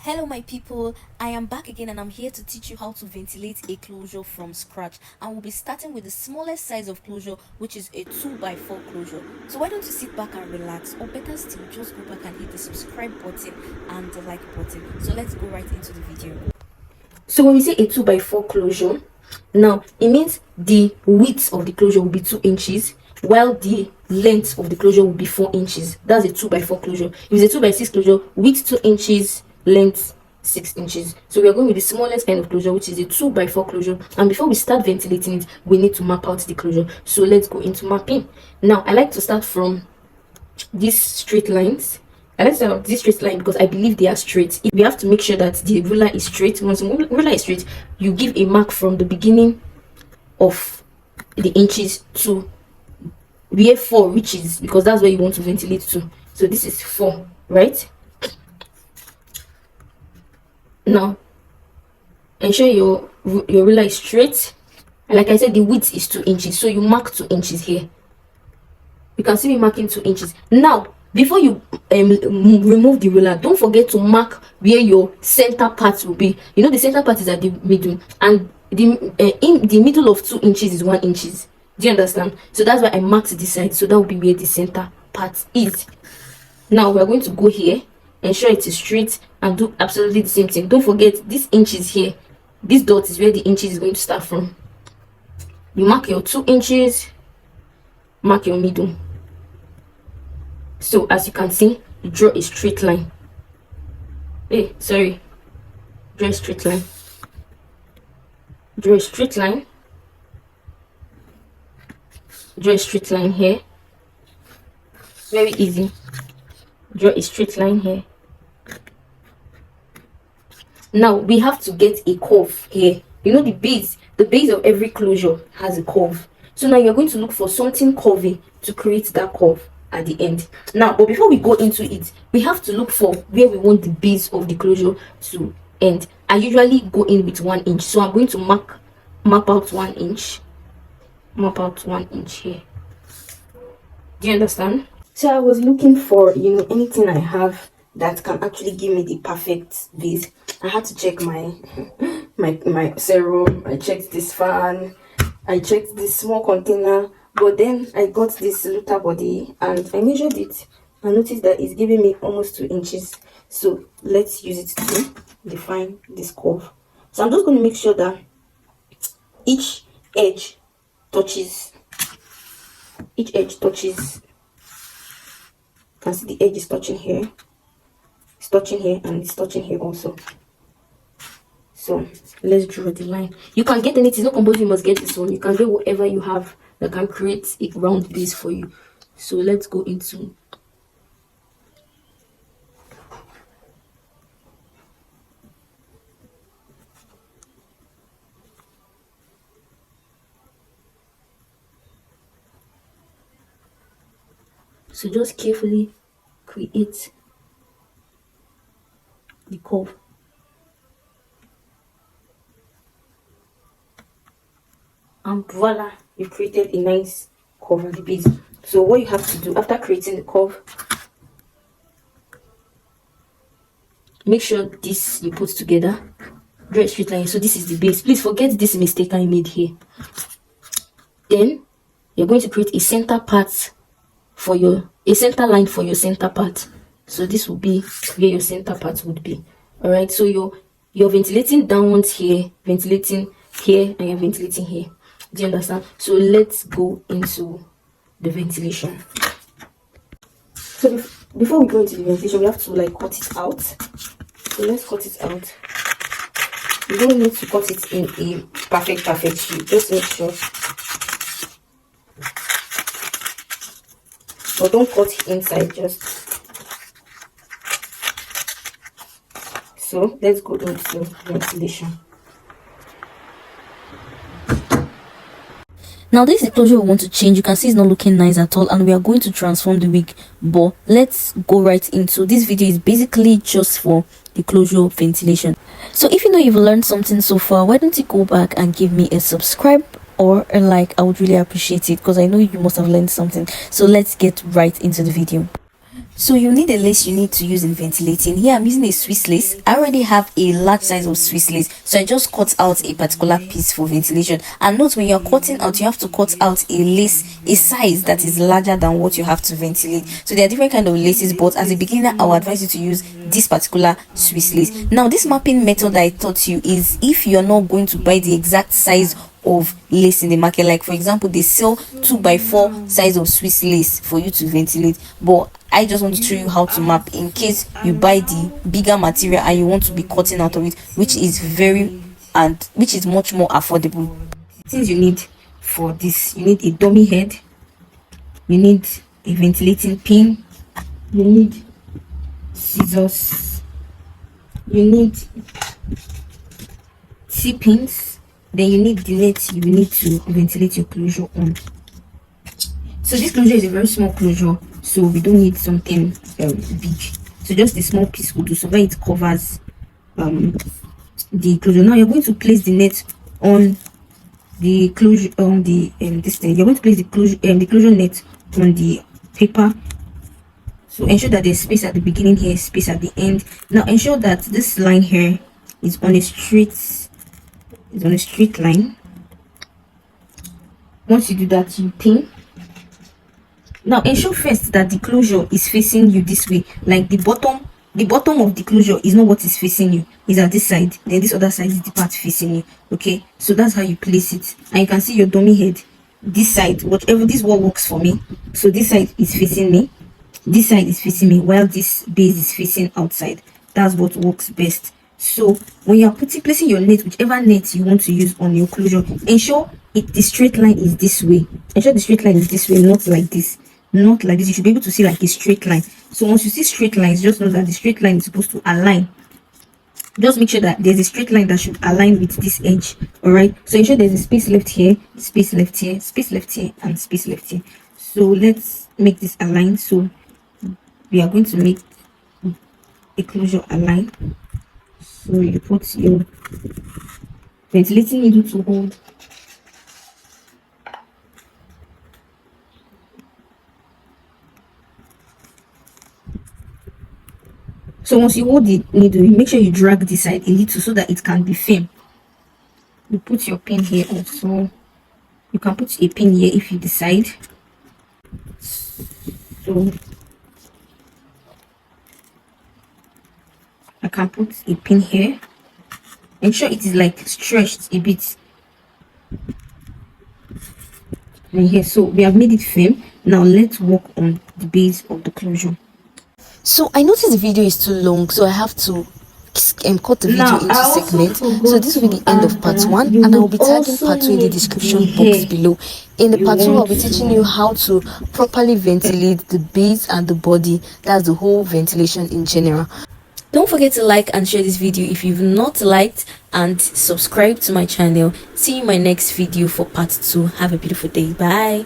Hello my people, I am back again and I'm here to teach you how to ventilate a closure from scratch, and we'll be starting with the smallest size of closure, which is a 2x4 closure. So why don't you sit back and relax, or better still, just go back and hit the subscribe button and the like button. So let's go right into the video. So when we say a 2x4 closure, now it means the width of the closure will be 2 inches while the length of the closure will be 4 inches. That's a 2x4 closure. If it's a 2x6 closure, width 2 inches, length 6 inches. So we are going with the smallest kind of closure, which is a 2x4 closure. And before we start ventilating it, we need to map out the closure. So let's go into mapping. Now I like to start from these straight lines. I like to start from this straight line because I believe they are straight. We have to make sure that the ruler is straight. Once the ruler is straight, you give a mark from the beginning of the inches to where 4 reaches, because that's where you want to ventilate to. So this is 4, right? Now ensure your ruler is straight, and like I said, the width is 2 inches, so you mark 2 inches here. You can see me marking 2 inches. Now before you remove the ruler, don't forget to mark where your center part will be. You know, the center part is at the middle, and in the middle of 2 inches is 1 inches. Do you understand? So that's why I marked this side, so that will be where the center part is. Now we are going to go here, ensure it is straight, and do absolutely the same thing. Don't forget, this inches here, this dot is where the inches is going to start from. You mark your 2 inches, mark your middle. So as you can see, draw a straight line. Draw a straight line. Draw a straight line. Draw a straight line here. Very easy. Draw a straight line here. Now we have to get a curve here. You know, the base of every closure has a curve. So now you're going to look for something curvy to create that curve at the end. Now, but before we go into it, we have to look for where we want the base of the closure to end. I usually go in with 1 inch, so I'm going to map out 1 inch. Map out 1 inch here. Do you understand? So I was looking for, anything I have that can actually give me the perfect base. I had to check my serum. I checked this fan. I checked this small container. But then I got this looter body and I measured it and noticed that it's giving me almost 2 inches. So let's use it to define this curve. So I'm just going to make sure that each edge touches. You can see the edge is touching here. It's touching here and it's touching here also. So let's draw the line. You can get anything, it's not compulsory you must get this one. You can get whatever you have that can create a round base for you. So let's go into so just carefully create the curve. And voila, you've created a nice curve at the base. So what you have to do after creating the curve, make sure this you put together, draw a straight line. So this is the base. Please forget this mistake I made here. Then you're going to create a center part for a center line for your center part. So this will be where your center part would be. All right, so you're ventilating downwards here, ventilating here, and you're ventilating here. Do you understand? So let's go into the ventilation. So before we go into the ventilation, we have to cut it out. So let's cut it out. You don't need to cut it in a perfect shape. Just make sure. But don't cut inside, just. So let's go into ventilation. Now this is the closure we want to change. You can see it's not looking nice at all, and we are going to transform the wig. But let's go right into this video. Is basically just for the closure ventilation. So if you know you've learned something so far, why don't you go back and give me a subscribe or a like? I would really appreciate it because I know you must have learned something. So let's get right into the video. So you need a lace you need to use in ventilating. Here I'm using a Swiss lace. I already have a large size of Swiss lace, so I just cut out a particular piece for ventilation. And note, when you're cutting out, you have to cut out a lace, a size that is larger than what you have to ventilate. So there are different kind of laces, but as a beginner, I would advise you to use this particular Swiss lace. Now this mapping method I taught you is if you're not going to buy the exact size of lace in the market. Like for example, they sell 2x4 size of Swiss lace for you to ventilate, but I just want to show you how to map in case you buy the bigger material and you want to be cutting out of it, which is much more affordable. Things you need for this: you need a dummy head, you need a ventilating pin, you need scissors, you need T-pins, then you need the net you need to ventilate your closure on. So this closure is a very small closure, so we don't need something big. So just a small piece will do, so that it covers the closure. Now you're going to place the net on the closure on the this thing. You're going to place the closure net on the paper. So ensure that there's space at the beginning here, space at the end. Now ensure that this line here is on a straight line. Once you do that, you pin. Now ensure first that the closure is facing you this way, like the bottom of the closure is not what is facing you, is at this side, then this other side is the part facing you. Okay, so that's how you place it. And you can see your dummy head this side, whatever, this what works for me. So this side is facing me, this side is facing me, while this base is facing outside. That's what works best. So when you're placing your net, whichever net you want to use on your closure, ensure the straight line is this way. Ensure the straight line is this way, not like this. Not like this. You should be able to see like a straight line. So once you see straight lines, just know that the straight line is supposed to align. Just make sure that there's a straight line that should align with this edge. All right, so ensure there's a space left here, space left here, space left here, and space left here. So let's make this align. So we are going to make a closure align. So you put your ventilating needle to hold. So once you hold the needle, you make sure you drag this side a little so that it can be firm. You put your pin here also. You can put a pin here if you decide. So I can put a pin here. Ensure it is like stretched a bit. And here, so we have made it firm. Now let's work on the base of the closure. So I noticed the video is too long, so I have to cut the video into segments. So this will be the end of part 1, and I will be tagging part 2 in the description box below. In the part 2, I'll be teaching you how to properly ventilate the base and the body. That's the whole ventilation in general. Don't forget to like and share this video if you've not liked, and subscribe to my channel. See you in my next video for part 2. Have a beautiful day. Bye.